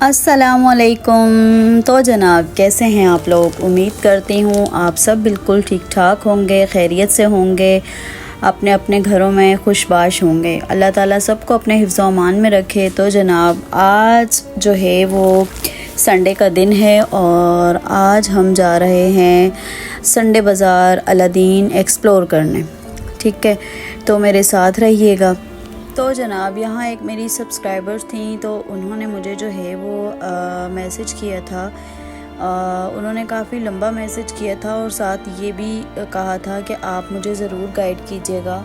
अस्सलामुअलैकुम। तो जनाब, कैसे हैं आप लोग? उम्मीद करती हूँ आप सब बिल्कुल ठीक ठाक होंगे, खैरियत से होंगे, अपने अपने घरों में खुशबाश होंगे। अल्लाह ताला सबको अपने हिफ्ज़ व अमान में रखे। तो जनाब, आज जो है वो संडे का दिन है और आज हम जा रहे हैं संडे बाज़ार अलादीन एक्सप्लोर करने। ठीक है, तो मेरे साथ रहिएगा। तो जनाब, यहाँ एक मेरी सब्सक्राइबर्स थी, तो उन्होंने मुझे जो है वो मैसेज किया था। उन्होंने काफ़ी लंबा मैसेज किया था और साथ ये भी कहा था कि आप मुझे ज़रूर गाइड कीजिएगा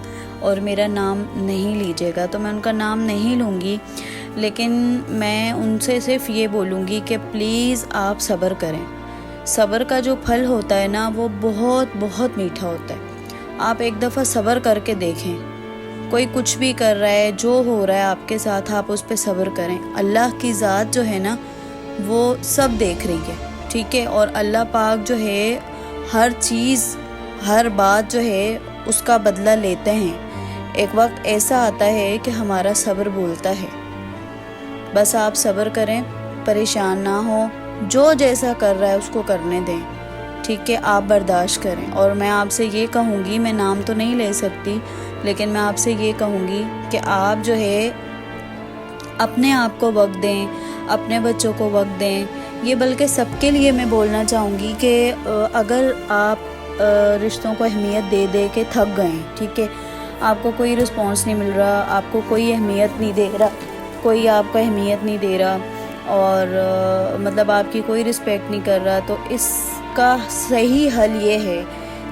और मेरा नाम नहीं लीजिएगा। तो मैं उनका नाम नहीं लूँगी, लेकिन मैं उनसे सिर्फ ये बोलूँगी कि प्लीज़ आप सब्र करें। सब्र का जो फल होता है ना, वो बहुत बहुत मीठा होता है। आप एक दफ़ा सब्र करके देखें। कोई कुछ भी कर रहा है, जो हो रहा है आपके साथ, आप उस पर सब्र करें। अल्लाह की ज़ात जो है ना, वो सब देख रही है। ठीक है, और अल्लाह पाक जो है हर चीज़, हर बात जो है उसका बदला लेते हैं। एक वक्त ऐसा आता है कि हमारा सब्र बोलता है। बस आप सब्र करें, परेशान ना हो, जो जैसा कर रहा है उसको करने दें। ठीक है, आप बर्दाश्त करें। और मैं आपसे ये कहूँगी, मैं नाम तो नहीं ले सकती, लेकिन मैं आपसे ये कहूँगी कि आप जो है अपने आप को वक्त दें, अपने बच्चों को वक्त दें। ये बल्कि सबके लिए मैं बोलना चाहूँगी कि अगर आप रिश्तों को अहमियत दे दे के थक गए, ठीक है, आपको कोई रिस्पॉन्स नहीं मिल रहा, आपको कोई अहमियत नहीं दे रहा, कोई आपको अहमियत नहीं दे रहा और मतलब आपकी कोई रिस्पेक्ट नहीं कर रहा, तो इसका सही हल ये है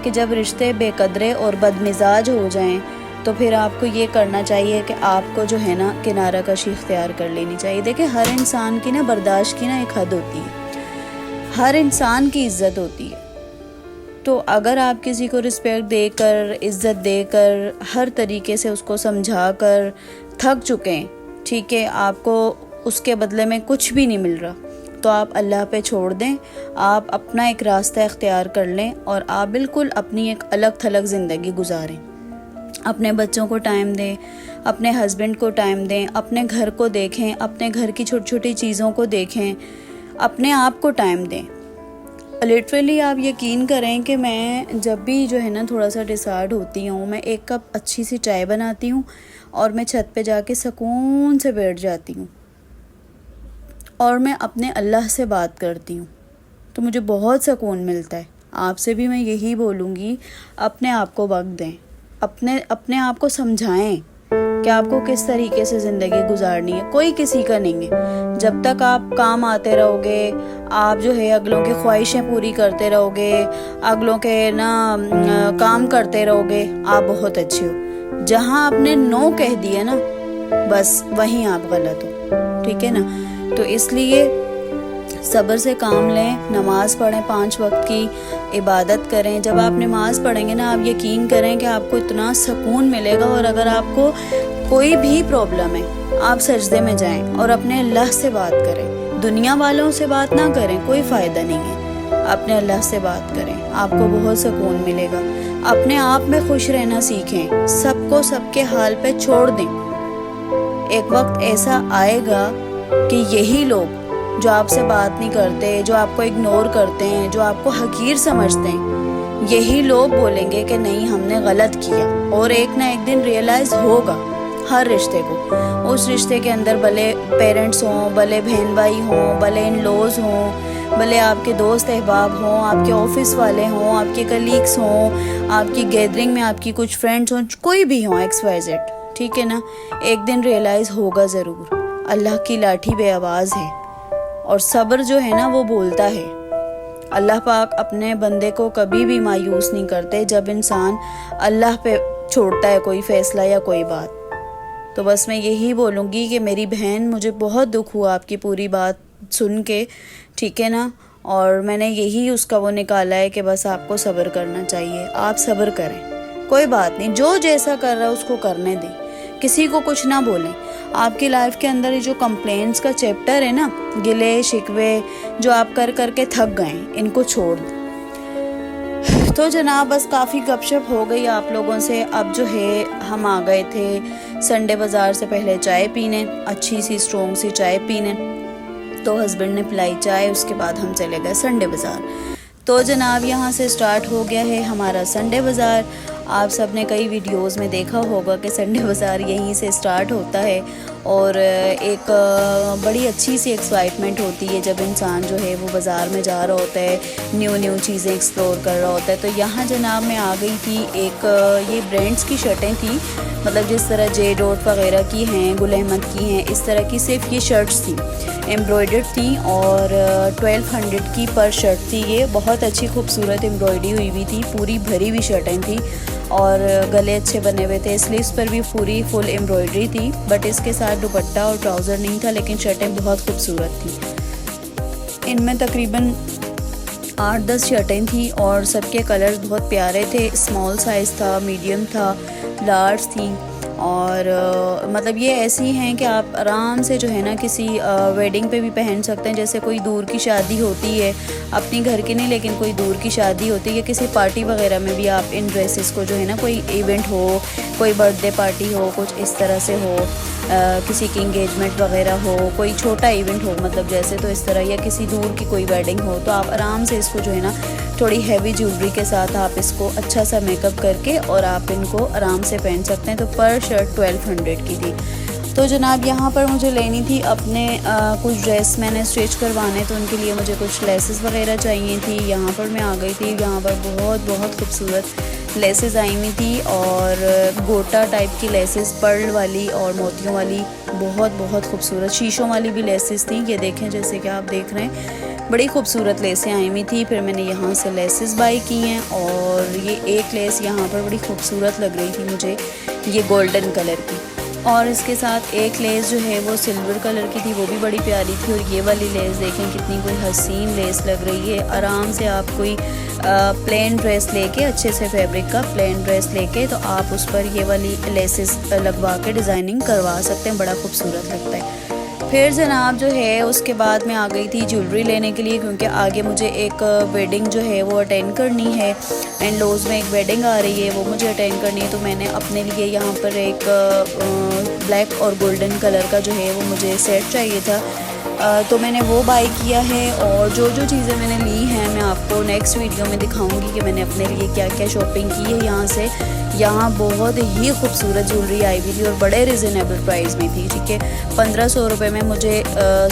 कि जब रिश्ते बेकदरे और बदमिजाज हो जाएं, तो फिर आपको ये करना चाहिए कि आपको जो है ना किनारा कशी इख्तियार कर लेनी चाहिए। देखिए, हर इंसान की ना बर्दाश्त की ना एक हद होती है, हर इंसान की इज़्ज़त होती है। तो अगर आप किसी को रिस्पेक्ट देकर, इज़्ज़त देकर, हर तरीके से उसको समझा कर थक चुके हैं, ठीक है, आपको उसके बदले में कुछ भी नहीं मिल रहा, तो आप अल्लाह पे छोड़ दें। आप अपना एक रास्ता इख्तियार कर लें और आप बिल्कुल अपनी एक अलग थलग ज़िंदगी गुजारें। अपने बच्चों को टाइम दें, अपने हस्बैंड को टाइम दें, अपने घर को देखें, अपने घर की छोटी छोटी चीज़ों को देखें, अपने आप को टाइम दें। लिटरली आप यकीन करें कि मैं जब भी जो है ना थोड़ा सा डिसऑर्ड होती हूँ, मैं एक कप अच्छी सी चाय बनाती हूँ और मैं छत पे जाके सुकून से बैठ जाती हूँ और मैं अपने अल्लाह से बात करती हूँ, तो मुझे बहुत सुकून मिलता है। आपसे भी मैं यही बोलूँगी, अपने आप को वक्त दें, अपने आप को समझाएं कि आपको किस तरीके से ज़िंदगी गुजारनी है। कोई किसी का नहीं है। जब तक आप काम आते रहोगे, आप जो है अगलों की ख्वाहिशें पूरी करते रहोगे, अगलों के ना काम करते रहोगे, आप बहुत अच्छे हो। जहाँ आपने नो कह दिया ना, बस वहीं आप गलत हो। ठीक है ना, तो इसलिए सब्र से काम लें, नमाज पढ़ें, 5 वक्त की इबादत करें। जब आप नमाज पढ़ेंगे ना, आप यकीन करें कि आपको इतना सुकून मिलेगा। और अगर आपको कोई भी प्रॉब्लम है, आप सजदे में जाएं और अपने अल्लाह से बात करें। दुनिया वालों से बात ना करें, कोई फ़ायदा नहीं है। अपने अल्लाह से बात करें, आपको बहुत सुकून मिलेगा। अपने आप में खुश रहना सीखें, सबको सबके हाल पे छोड़ दें। एक वक्त ऐसा आएगा कि यही लोग जो आपसे बात नहीं करते, जो आपको इग्नोर करते हैं, जो आपको हकीर समझते हैं, यही लोग बोलेंगे कि नहीं, हमने गलत किया। और एक ना एक दिन रियलाइज़ होगा हर रिश्ते को। उस रिश्ते के अंदर भले पेरेंट्स हों, भले बहन भाई हों, भले इन लॉज हों, भले आपके दोस्त अहबाब हों, आपके ऑफिस वाले हों, आपके कलीग्स हों, आपकी गैदरिंग में आपकी कुछ फ्रेंड्स हों, कोई भी हों, XYZ, ठीक है ना, एक दिन रियलाइज़ होगा ज़रूर। अल्लाह की लाठी बेआवाज़ है और सब्र जो है ना वो बोलता है। अल्लाह पाक अपने बंदे को कभी भी मायूस नहीं करते जब इंसान अल्लाह पे छोड़ता है कोई फ़ैसला या कोई बात। तो बस मैं यही बोलूँगी कि मेरी बहन, मुझे बहुत दुख हुआ आपकी पूरी बात सुन के, ठीक है ना, और मैंने यही उसका वो निकाला है कि बस आपको सब्र करना चाहिए। आप सब्र करें, कोई बात नहीं, जो जैसा कर रहा है उसको करने दें, किसी को कुछ ना बोलें। आपकी लाइफ के अंदर ये जो कंप्लेंट्स का चैप्टर है ना, गिले शिकवे जो आप कर करके थक गए, इनको छोड़ दें। तो जनाब, बस काफ़ी गपशप हो गई आप लोगों से। अब जो है हम आ गए थे संडे बाज़ार से पहले चाय पीने, अच्छी सी स्ट्रॉन्ग सी चाय पीने। तो हस्बैंड ने पिलाई चाय, उसके बाद हम चले गए संडे बाज़ार। तो जनाब यहाँ से स्टार्ट हो गया है हमारा संडे बाज़ार। आप सब ने कई वीडियोस में देखा होगा कि संडे बाज़ार यहीं से स्टार्ट होता है और एक बड़ी अच्छी सी एक्साइटमेंट होती है जब इंसान जो है वो बाज़ार में जा रहा होता है, न्यू चीज़ें एक्सप्लोर कर रहा होता है। तो यहाँ जनाब मैं आ गई थी, एक ये ब्रांड्स की शर्टें थी, मतलब जिस तरह जे डॉट वगैरह की हैं, गुल अहमद की हैं, इस तरह की सिर्फ ये शर्ट्स थी, एम्ब्रॉयडर्ड थी और 1200 की पर शर्ट थी। ये बहुत अच्छी खूबसूरत एम्ब्रॉयडरी हुई हुई थी, पूरी भरी हुई शर्टें थी और गले अच्छे बने हुए थे, स्लीव्स पर भी पूरी फुल एम्ब्रॉयडरी थी, बट इसके साथ दुपट्टा और ट्राउज़र नहीं था, लेकिन शर्टें बहुत खूबसूरत थी। इनमें तकरीबन 8-10 शर्टें थी और सबके कलर्स बहुत प्यारे थे। स्मॉल साइज़ था, मीडियम था, लार्ज थी और मतलब ये ऐसी हैं कि आप आराम से जो है ना किसी वेडिंग पे भी पहन सकते हैं। जैसे कोई दूर की शादी होती है, अपनी घर की नहीं लेकिन कोई दूर की शादी होती है या किसी पार्टी वगैरह में भी आप इन ड्रेसेस को जो है ना, कोई इवेंट हो, कोई बर्थडे पार्टी हो, कुछ इस तरह से हो, किसी की इंगेजमेंट वगैरह हो, कोई छोटा इवेंट हो मतलब जैसे, तो इस तरह, या किसी दूर की कोई वेडिंग हो, तो आप आराम से इसको जो है ना थोड़ी हैवी ज्वेलरी के साथ आप इसको अच्छा सा मेकअप करके और आप इनको आराम से पहन सकते हैं। तो पर शर्ट 1200 की थी। तो जनाब यहाँ पर मुझे लेनी थी अपने कुछ ड्रेस मैंने स्टिच करवाने, तो उनके लिए मुझे कुछ लेसेस वगैरह चाहिए थी। यहाँ पर मैं आ गई थी, यहाँ पर बहुत खूबसूरत लेसेस आई हुई थी और गोटा टाइप की लेसेस, पर्ल वाली और मोतियों वाली, बहुत खूबसूरत शीशों वाली भी लेसेस थी। ये देखें, जैसे कि आप देख रहे हैं, बड़ी खूबसूरत लेसें आई हुई थी। फिर मैंने यहाँ से लेसेस बाई की हैं और ये एक लेस यहाँ पर बड़ी खूबसूरत लग रही थी मुझे, ये गोल्डन कलर की, और इसके साथ एक लेस जो है वो सिल्वर कलर की थी, वो भी बड़ी प्यारी थी। और ये वाली लेस देखें कितनी कोई हसीन लेस लग रही है। आराम से आप कोई प्लेन ड्रेस लेके, अच्छे से फैब्रिक का प्लेन ड्रेस लेके, तो आप उस पर ये वाली लेसेस लगवा के डिज़ाइनिंग करवा सकते हैं, बड़ा खूबसूरत लगता है। फिर जनाब जो है उसके बाद मैं आ गई थी ज्वेलरी लेने के लिए, क्योंकि आगे मुझे एक वेडिंग जो है वो अटेंड करनी है। एंड लॉज में एक वेडिंग आ रही है, वो मुझे अटेंड करनी है। तो मैंने अपने लिए यहाँ पर एक ब्लैक और गोल्डन कलर का जो है वो मुझे सेट चाहिए था, तो मैंने वो बाई किया है। और जो चीज़ें मैंने ली हैं मैं आपको नेक्स्ट वीडियो में दिखाऊंगी कि मैंने अपने लिए क्या क्या शॉपिंग की है यहाँ से। यहाँ बहुत ही खूबसूरत ज्वेलरी आई हुई थी और बड़े रिजनेबल प्राइस में थी, ठीक है। 1500 रुपये में मुझे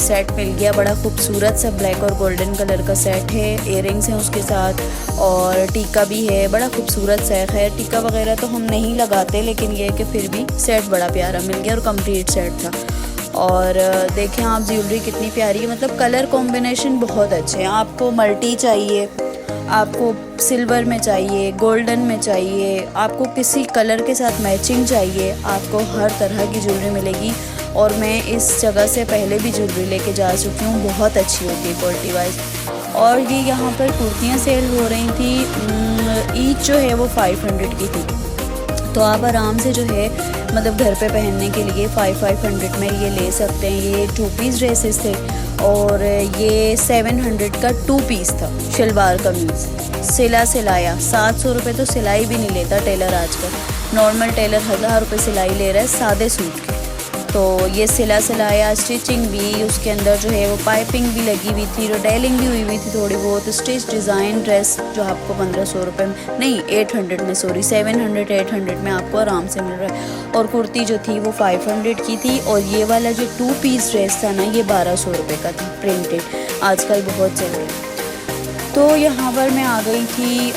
सेट मिल गया, बड़ा खूबसूरत सा ब्लैक और गोल्डन कलर का सेट है। इयररिंग्स हैं उसके साथ और टीका भी है, बड़ा खूबसूरत सा है। खैर टीका वगैरह तो हम नहीं लगाते, लेकिन ये है कि फिर भी सेट बड़ा प्यारा मिल गया और कंप्लीट सेट था। और देखें आप ज्वेलरी कितनी प्यारी है, मतलब कलर कॉम्बिनेशन बहुत अच्छे हैं। आपको मल्टी चाहिए, आपको सिल्वर में चाहिए, गोल्डन में चाहिए, आपको किसी कलर के साथ मैचिंग चाहिए, आपको हर तरह की ज्वेलरी मिलेगी। और मैं इस जगह से पहले भी ज्वेलरी लेके जा चुकी हूँ, बहुत अच्छी होती है क्वालिटी वाइज। और ये यहाँ पर कुर्तियाँ सेल हो रही थी, ईच जो है वो 500 की थी। तो आप आराम से जो है मतलब घर पे पहनने के लिए 500 में ये ले सकते हैं। ये 2 पीस ड्रेसेस थे और ये 700 का 2 पीस था। शलवार कमीज़ सिलाया 700 रुपये, तो सिलाई भी नहीं लेता टेलर आजकल। नॉर्मल टेलर 1000 रुपये सिलाई ले रहा है सादे सूट की। तो ये सिलाया, स्टिचिंग भी, उसके अंदर जो है वो पाइपिंग भी लगी हुई थी, रोटेलिंग भी हुई थी थोड़ी बहुत। स्टिच डिज़ाइन ड्रेस जो आपको 1500 रुपये में नहीं 800 में, सॉरी 700-800 में आपको आराम से मिल रहा है। और कुर्ती जो थी वो 500 की थी। और ये वाला जो 2 पीस ड्रेस था ना, ये 1200 रुपये का था, प्रिंटेड, आजकल बहुत चल रहा है। तो यहाँ पर मैं आ गई थी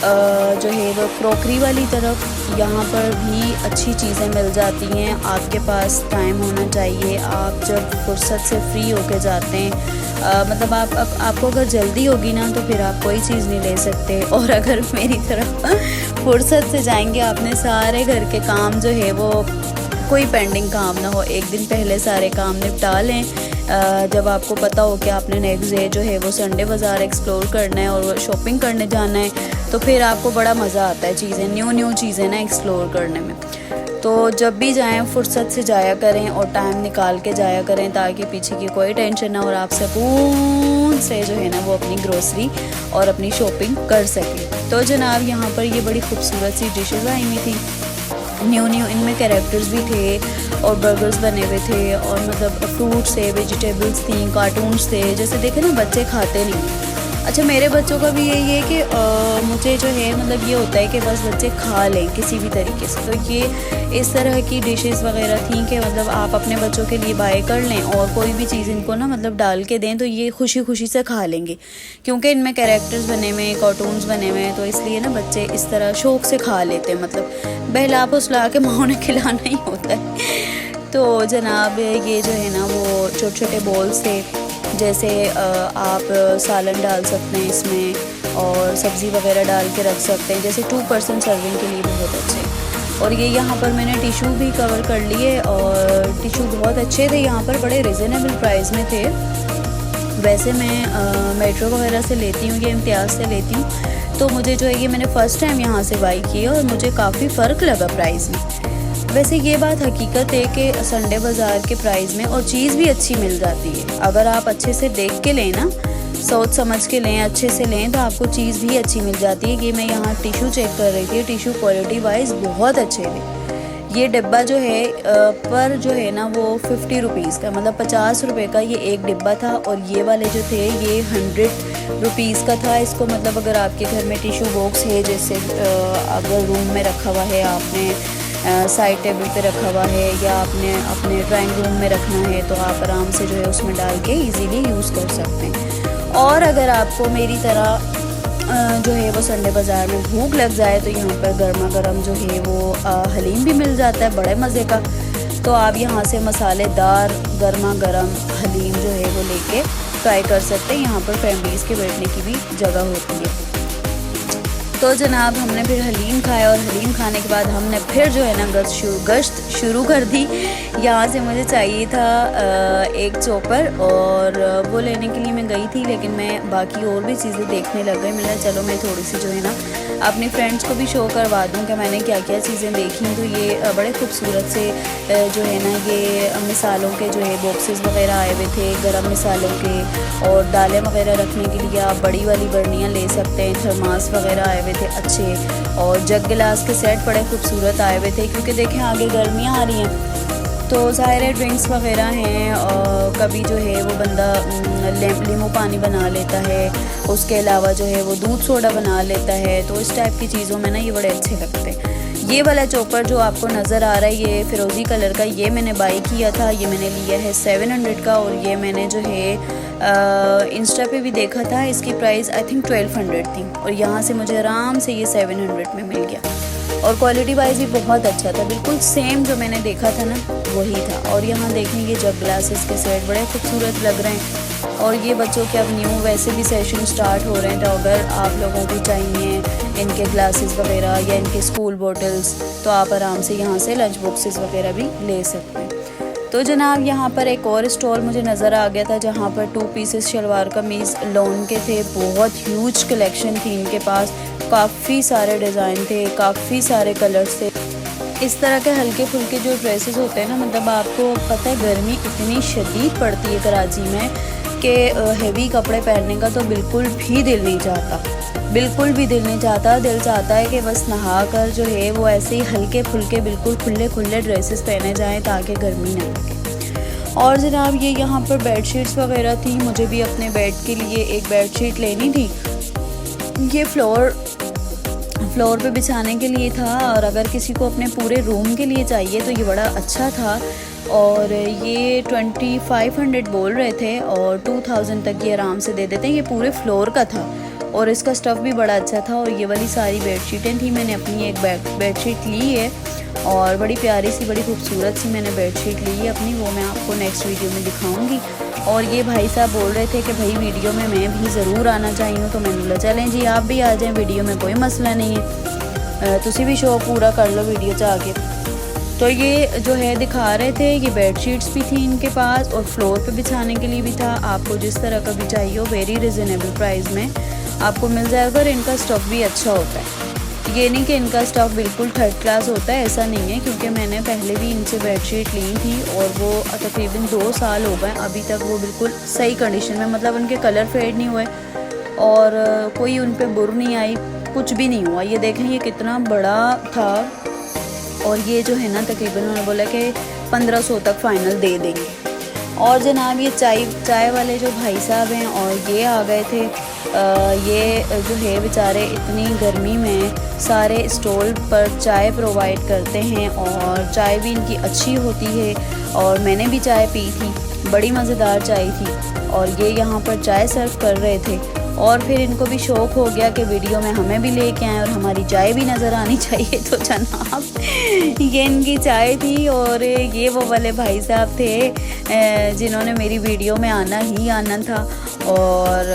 जो है वो क्रॉकरी वाली तरफ। यहाँ पर भी अच्छी चीज़ें मिल जाती हैं, आपके पास टाइम होना चाहिए। आप जब फुर्सत से फ्री होके जाते हैं, मतलब आपको अगर जल्दी होगी ना तो फिर आप कोई चीज़ नहीं ले सकते। और अगर मेरी तरफ फुर्सत से जाएंगे, आपने सारे घर के काम जो है वो कोई पेंडिंग काम ना हो, एक दिन पहले सारे काम निपटा लें। जब आपको पता हो कि आपने नेक्स्ट डे जो है वो संडे बाज़ार एक्सप्लोर करना है और शॉपिंग करने जाना है, तो फिर आपको बड़ा मज़ा आता है चीज़ें न्यू चीज़ें ना एक्सप्लोर करने में। तो जब भी जाएं फुर्सत से जाया करें और टाइम निकाल के जाया करें, ताकि पीछे की कोई टेंशन ना और आप सुकून से जो है ना वो अपनी ग्रोसरी और अपनी शॉपिंग कर सकें। तो जनाब यहाँ पर ये बड़ी खूबसूरत सी डिशेज़ आई हुई थी। न्यू न्यू इनमें कैरेक्टर्स भी थे और बर्गर्स बने हुए थे और मतलब फ्रूट्स थे, वेजिटेबल्स थी, कार्टून्स थे। जैसे देखे ना बच्चे खाते नहीं। अच्छा मेरे बच्चों का भी यही है कि मुझे जो है मतलब ये होता है कि बस बच्चे खा लें किसी भी तरीके से। तो ये इस तरह की डिशेस वगैरह थी कि मतलब आप अपने बच्चों के लिए बाय कर लें और कोई भी चीज़ इनको ना मतलब डाल के दें तो ये खुशी खुशी से खा लेंगे, क्योंकि इनमें कैरेक्टर्स बने हुए हैं, कार्टून्स बने हुए हैं, तो इसलिए ना बच्चे इस तरह शौक़ से खा लेते हैं। मतलब बहला फुसला के माँ ने खिलाना ही होता है। तो जनाब ये जो है ना वो छोटे छोटे बॉल्स थे, जैसे आप सालन डाल सकते हैं इसमें और सब्ज़ी वगैरह डाल के रख सकते हैं, जैसे 2 पर्सन सर्विंग के लिए बहुत अच्छे। और ये यहाँ पर मैंने टिशू भी कवर कर लिए और टिशू बहुत अच्छे थे यहाँ पर, बड़े रिजनेबल प्राइस में थे। वैसे मैं मेट्रो वगैरह से लेती हूँ, ये इम्तियाज़ से लेती हूँ, तो मुझे जो है ये मैंने फ़र्स्ट टाइम यहाँ से बाई की और मुझे काफ़ी फ़र्क लगा प्राइस में। वैसे ये बात हकीकत है कि संडे बाज़ार के प्राइस में और चीज़ भी अच्छी मिल जाती है। अगर आप अच्छे से देख के लें ना, सोच समझ के लें, अच्छे से लें, तो आपको चीज़ भी अच्छी मिल जाती है। ये मैं यहाँ टिशू चेक कर रही थी, टिशू क्वालिटी वाइज बहुत अच्छे थे। ये डिब्बा जो है पर जो है ना वो 50 रुपीज़ का, मतलब 50 रुपये का ये एक डिब्बा था। और ये वाले जो थे ये 100 रुपीज़ का था। इसको मतलब अगर आपके घर में टिशू बॉक्स है, जैसे अगर रूम में रखा हुआ है, आपने साइड टेबल पे रखा हुआ है या आपने अपने ड्राइंग रूम में रखना है, तो आप आराम से जो है उसमें डाल के इजीली यूज़ कर सकते हैं। और अगर आपको मेरी तरह जो है वो संडे बाज़ार में भूख लग जाए तो यहाँ पर गर्मा गर्म जो है वो हलीम भी मिल जाता है बड़े मज़े का। तो आप यहाँ से मसालेदार गर्मा गर्म हलीम जो है वो लेके ट्राई कर सकते हैं। यहाँ पर फैमिलीज़ के बैठने की भी जगह होती है। तो जनाब हमने फिर हलीम खाया और हलीम खाने के बाद हमने फिर जो है ना गश्त शुरू कर दी। यहाँ से मुझे चाहिए था एक चॉपर और वो लेने के लिए मैं गई थी, लेकिन मैं बाकी और भी चीज़ें देखने लग गई। मैंने चलो मैं थोड़ी सी जो है ना अपने फ्रेंड्स को भी शो करवा दूँ कि मैंने क्या क्या चीज़ें देखी। तो ये बड़े खूबसूरत से जो है ना ये मिसालों के जो है बॉक्सेस वगैरह आए हुए थे, गरम मिसालों के, और दालें वगैरह रखने के लिए आप बड़ी वाली बर्नियाँ ले सकते हैं। थर्मास वगैरह आए हुए थे अच्छे, और जग गिलास के सेट बड़े खूबसूरत आए हुए थे, क्योंकि देखें आगे गर्मियाँ आ रही हैं तो ज़ाहिर है ड्रिंक्स वगैरह हैं। और कभी जो है वो बंदा नींबू पानी बना लेता है, उसके अलावा जो है वो दूध सोडा बना लेता है। तो इस टाइप की चीज़ों में ना ये बड़े अच्छे लगते हैं। ये वाला चॉपर जो आपको नज़र आ रहा है ये फ़िरोज़ी कलर का, ये मैंने बाई किया था। ये मैंने लिया है 700 का, और ये मैंने जो है इंस्टा पे भी देखा था, इसकी प्राइस आई थिंक 1200 थी, और यहाँ से मुझे आराम से ये 700 में मिल गया। और क्वालिटी वाइज भी बहुत अच्छा था, बिल्कुल सेम जो मैंने देखा था ना वही था। और यहाँ देखें ये जग ग्लासेस के सेट बड़े खूबसूरत लग रहे हैं। और ये बच्चों के अब न्यू वैसे भी सेशन स्टार्ट हो रहे हैं, तो अगर आप लोगों को चाहिए इनके ग्लासेस वगैरह या इनके स्कूल बॉटल्स, तो आप आराम से यहाँ से लंच बॉक्सेस वगैरह भी ले सकते हैं। तो जनाब यहाँ पर एक और स्टॉल मुझे नज़र आ गया था, जहाँ पर 2 पीसेस शलवार कमीज़ लॉन के थे। बहुत ह्यूज कलेक्शन थी इनके पास, काफ़ी सारे डिज़ाइन थे, काफ़ी सारे कलर्स थे। इस तरह के हल्के फुल्के जो ड्रेसेस होते हैं ना, मतलब आपको पता है गर्मी इतनी शदीद पड़ती है कराची में कि हेवी कपड़े पहनने का तो बिल्कुल भी दिल नहीं चाहता, बिल्कुल भी दिल नहीं चाहता। दिल चाहता है कि बस नहा कर जो है वो ऐसे ही हल्के फुल्के बिल्कुल खुले खुले ड्रेसेस पहने जाएं ताकि गर्मी ना लगे। और जनाब ये यहाँ पर बेडशीट्स वगैरह थी, मुझे भी अपने बेड के लिए एक बेडशीट लेनी थी। ये फ्लोर पे बिछाने के लिए था, और अगर किसी को अपने पूरे रूम के लिए चाहिए तो ये बड़ा अच्छा था। और ये 2500 बोल रहे थे और 2000 तक ये आराम से दे देते हैं। ये पूरे फ्लोर का था और इसका स्टफ़ भी बड़ा अच्छा था। और ये वाली सारी बेडशीटें थी, मैंने अपनी एक बेडशीट ली है और बड़ी प्यारी सी बड़ी खूबसूरत सी मैंने बेडशीट ली है अपनी, वो मैं आपको नेक्स्ट वीडियो में दिखाऊंगी। और ये भाई साहब बोल रहे थे कि भाई वीडियो में मैं भी ज़रूर आना चाहिए हूँ, तो मैंने बोला चलें जी आप भी आ जाएं, वीडियो में कोई मसला नहीं है, तुसी भी शौक पूरा कर लो वीडियो च आके। तो ये जो है दिखा रहे थे, ये बेडशीट्स भी थी इनके पास और फ्लोर पे बिछाने के लिए भी था। आपको जिस तरह का भी चाहिए हो वेरी रिजनेबल प्राइस में आपको मिल जाएगा। और इनका स्टफ़ भी अच्छा होता है, ये नहीं कि इनका स्टफ़ बिल्कुल थर्ड क्लास होता है, ऐसा नहीं है। क्योंकि मैंने पहले भी इनसे बेडशीट ली थी और वो तकरीबन 2 साल हो गए, अभी तक वो बिल्कुल सही कंडीशन में, मतलब उनके कलर फेड नहीं हुए और कोई उन पर बुर नहीं आई, कुछ भी नहीं हुआ। ये देखें ये कितना बड़ा था और ये जो है ना तकरीबन उन्होंने बोला कि 1500 तक फ़ाइनल दे देंगे। और जनाब ये चाय वाले जो भाई साहब हैं और ये आ गए थे। ये जो है बेचारे इतनी गर्मी में सारे स्टॉल पर चाय प्रोवाइड करते हैं और चाय भी इनकी अच्छी होती है। और मैंने भी चाय पी थी, बड़ी मज़ेदार चाय थी। और ये यहाँ पर चाय सर्व कर रहे थे और फिर इनको भी शौक़ हो गया कि वीडियो में हमें भी लेके आएँ और हमारी चाय भी नज़र आनी चाहिए। तो जनाब ये इनकी चाय थी और ये वो वाले भाई साहब थे जिन्होंने मेरी वीडियो में आना ही आना था। और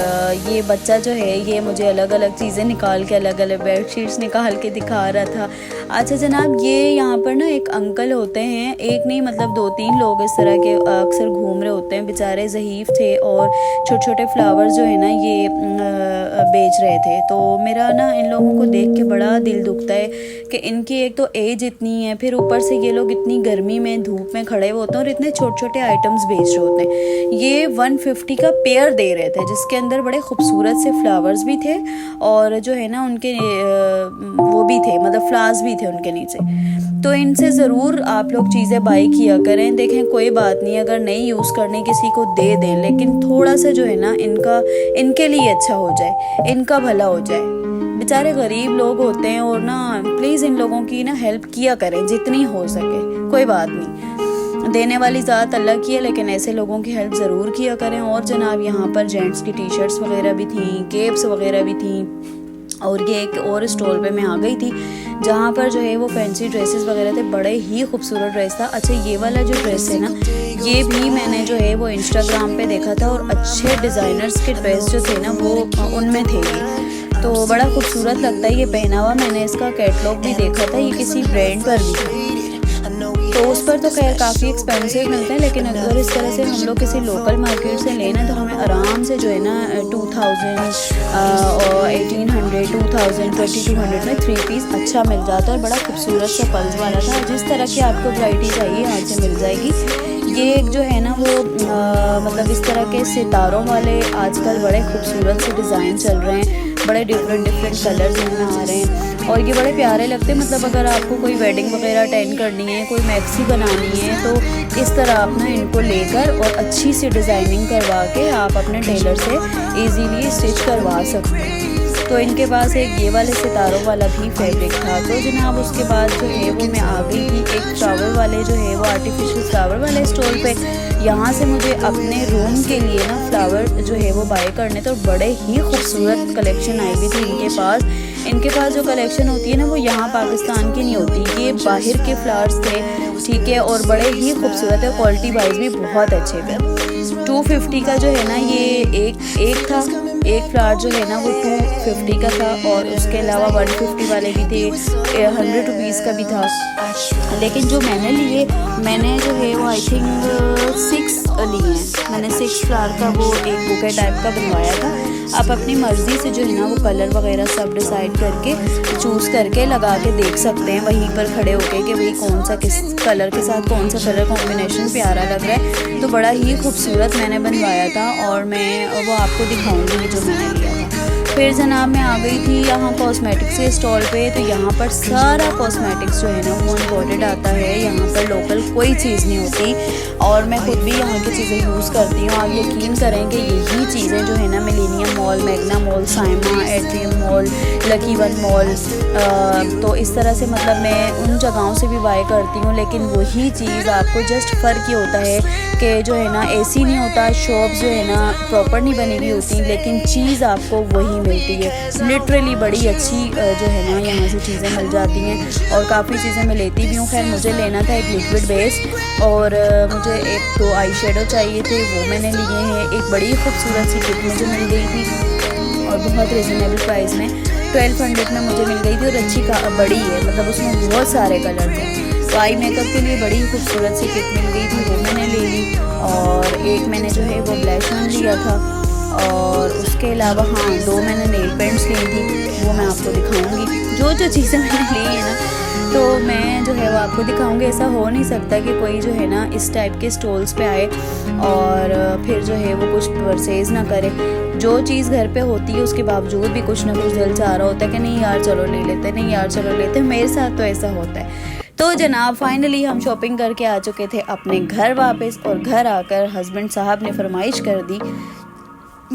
ये बच्चा जो है ये मुझे अलग अलग चीज़ें निकाल के, अलग अलग बेडशीट्स निकाल के दिखा रहा था। अच्छा जनाब, ये यहाँ पर ना एक अंकल होते हैं, एक नहीं मतलब 2-3 लोग इस तरह के अक्सर घूम रहे होते हैं। बेचारे ज़हीफ़ थे और छोटे छोटे फ्लावर्स जो है ना ये बेच रहे थे। तो मेरा ना इन लोगों को देख के बड़ा दिल दुखता है कि इनकी एक तो एज इतनी है, फिर ऊपर से ये लोग इतनी गर्मी में धूप में खड़े होते हैं और इतने छोटे छोटे आइटम्स बेच रहे होते हैं। ये 150 का पेयर दे रहे थे जिसके अंदर बड़े खूबसूरत से फ्लावर्स भी थे और जो है ना उनके वो भी थे, मतलब फ्लावर्स भी थे उनके नीचे। तो इनसे ज़रूर आप लोग चीज़ें बाई किया करें। देखें कोई बात नहीं, अगर नहीं यूज़ करने किसी को दे दें, लेकिन थोड़ा सा जो है ना इनके लिए अच्छा हो जाए, इनका भला हो जाए। बेचारे गरीब लोग होते हैं और ना प्लीज़ इन लोगों की ना हेल्प किया करें जितनी हो सके। कोई बात नहीं, देने वाली ज़ात अल्लाह की है, लेकिन ऐसे लोगों की हेल्प ज़रूर किया करें। और जनाब यहाँ पर जेंट्स की टी शर्ट्स वगैरह भी थी, केप्स वगैरह भी थी। और ये एक और स्टॉल पे मैं आ गई थी जहाँ पर जो है वो फैंसी ड्रेसेस वगैरह थे, बड़े ही खूबसूरत ड्रेस था। अच्छा ये वाला जो ड्रेस है ना ये भी मैंने जो है वो इंस्टाग्राम पे देखा था और अच्छे डिज़ाइनर्स के ड्रेस जो थे ना वो उनमें थे ये, तो बड़ा खूबसूरत लगता है ये पहना हुआ। मैंने इसका कैटलॉग भी देखा था, ये किसी ब्रांड पर भी था, तो उस पर तो खैर काफ़ी एक्सपेंसिव मिलते हैं। लेकिन अगर इस तरह से हम लोग किसी लोकल मार्केट से लेना तो हमें आराम से जो है ना 2000 और 1800, 2000, 2200 में 3 पीस अच्छा मिल जाता है और बड़ा खूबसूरत सा पल्स वाला था। जिस तरह की आपको वैरायटी चाहिए यहाँ से मिल जाएगी। ये एक जो है ना वो मतलब इस तरह के सितारों वाले आजकल बड़े खूबसूरत से डिज़ाइन चल रहे हैं, बड़े डिफरेंट कलर्स इनमें आ रहे हैं और ये बड़े प्यारे लगते हैं। मतलब अगर आपको कोई वेडिंग वगैरह अटेंड करनी है, कोई मैक्सी बनानी है, तो इस तरह आप ना इनको लेकर और अच्छी सी डिज़ाइनिंग करवा के आप अपने टेलर से इजीली स्टिच करवा सकते हैं। तो इनके पास एक ये वाले सितारों वाला भी फैब्रिक था। तो जनाब उसके बाद जो है वो मैं आ गई थी एक फ्लावर वाले जो है वो आर्टिफिशियल फ्लावर वाले स्टॉल पे। यहाँ से मुझे अपने रूम के लिए ना फ्लावर जो है वो बाय करने, तो बड़े ही खूबसूरत कलेक्शन आई हुई थी इनके पास। इनके पास जो कलेक्शन होती है ना वो यहाँ पाकिस्तान की नहीं होती, ये बाहर के फ्लावर्स थे, ठीक है, और बड़े ही खूबसूरत है, क्वालिटी वाइज भी बहुत अच्छे थे। 250 का जो है ना ये एक था, एक फ्लावर जो है ना वो 250 का था और उसके अलावा 150 वाले भी थे, 100 रुपीज़ का भी था। लेकिन जो मैंने लिए, मैंने जो है वो आई थिंक 6 लिए हैं। मैंने 6 फ्लावर का वो एक बुके टाइप का बनवाया था। आप अपनी मर्ज़ी से जो है ना वो कलर वगैरह सब डिसाइड करके चूज़ करके लगा के देख सकते हैं वहीं पर खड़े होके कि भाई कौन सा किस कलर के साथ कौन सा कलर कॉम्बिनेशन प्यारा लग रहा है। तो बड़ा ही खूबसूरत मैंने बनवाया था और मैं वो आपको दिखाऊंगी जो मैंने लिया था। फिर जनाब मैं आ गई थी यहाँ कॉस्मेटिक्स के स्टॉल पे। तो यहाँ पर सारा कॉस्मेटिक्स जो है ना वो इम्पोर्टेड आता है, यहाँ पर लोकल कोई चीज़ नहीं होती और मैं खुद भी यहाँ की चीज़ें यूज़ करती हूँ। आप यकीन करें कि यही चीज़ें जो है ना millennium mall, Magna mall, Saima, atrium mall, lucky one mall, तो इस तरह से मतलब मैं उन जगहों से भी बाय करती हूँ। लेकिन वही चीज़ आपको जस्ट फ़र्क ये होता है कि जो है ना एसी नहीं होता, शॉप जो है ना प्रॉपर नहीं बनी हुई होती, लेकिन चीज़ आपको वही मिलती है। लिटरली बड़ी अच्छी जो है ना यहाँ से चीज़ें मिल जाती हैं और काफ़ी चीज़ें मैं लेती भी हूँ। खैर मुझे लेना था एक लिक्विड बेस और मुझे 1-2 आई शेडो चाहिए थे, वो मैंने लिए हैं। एक बड़ी खूबसूरत सी किट मुझे मिल गई थी और बहुत रिजनेबल प्राइस में 1200 में मुझे मिल गई थी और अच्छी बड़ी है, मतलब उसमें बहुत सारे कलर थे। तो आई मेकअप के लिए बड़ी खूबसूरत सी किट मिल गई थी, वो मैंने ले ली। और एक मैंने जो है वो ब्लैश ऑन लिया था और उसके अलावा हाँ 2 मैंने नेल पेंट्स ली थी, वो मैं आपको दिखाऊंगी। जो चीज़ें मैंने ली है ना तो मैं जो है वो आपको दिखाऊंगी। ऐसा हो नहीं सकता कि कोई जो है ना इस टाइप के स्टॉल्स पे आए और फिर जो है वो कुछ परचेज़ ना करे। जो चीज़ घर पे होती है उसके बावजूद भी कुछ ना कुछ दिल चाह रहा होता है कि नहीं यार चलो ले लेते, नहीं यार चलो लेते। मेरे साथ तो ऐसा होता है। तो जनाब फाइनली हम शॉपिंग करके आ चुके थे अपने घर वापस, और घर आकर हस्बैंड साहब ने फरमाइश कर दी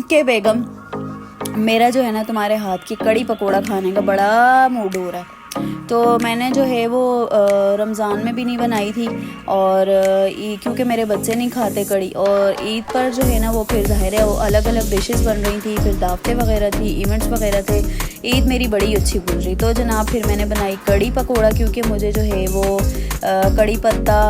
कि बेगम मेरा जो है ना तुम्हारे हाथ की कड़ी पकोड़ा खाने का बड़ा मूड हो रहा है। तो मैंने जो है वो रमज़ान में भी नहीं बनाई थी, और क्योंकि मेरे बच्चे नहीं खाते कड़ी, और ईद पर जो है ना वो फिर ज़ाहिर है वो अलग अलग डिशेस बन रही थी, फिर दावतें वगैरह थी, इवेंट्स वगैरह थे, ईद मेरी बड़ी अच्छी गुजरी रही। तो जनाब फिर मैंने बनाई कड़ी पकोड़ा, क्योंकि मुझे जो है वो कड़ी पत्ता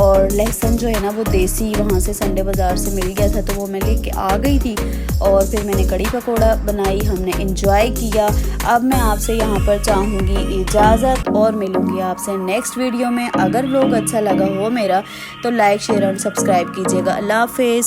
और लहसुन जो है ना वो देसी वहाँ से संडे बाज़ार से मिल गया था, तो वो मैं लेके आ गई थी, और फिर मैंने कड़ी पकोड़ा बनाई, हमने इंजॉय किया। अब मैं आपसे यहाँ पर चाहूँगी इजाज़त, और मिलूँगी आपसे नेक्स्ट वीडियो में। अगर व्लॉग अच्छा लगा हो मेरा तो लाइक शेयर और सब्सक्राइब कीजिएगा। अल्लाह हाफ़िज़।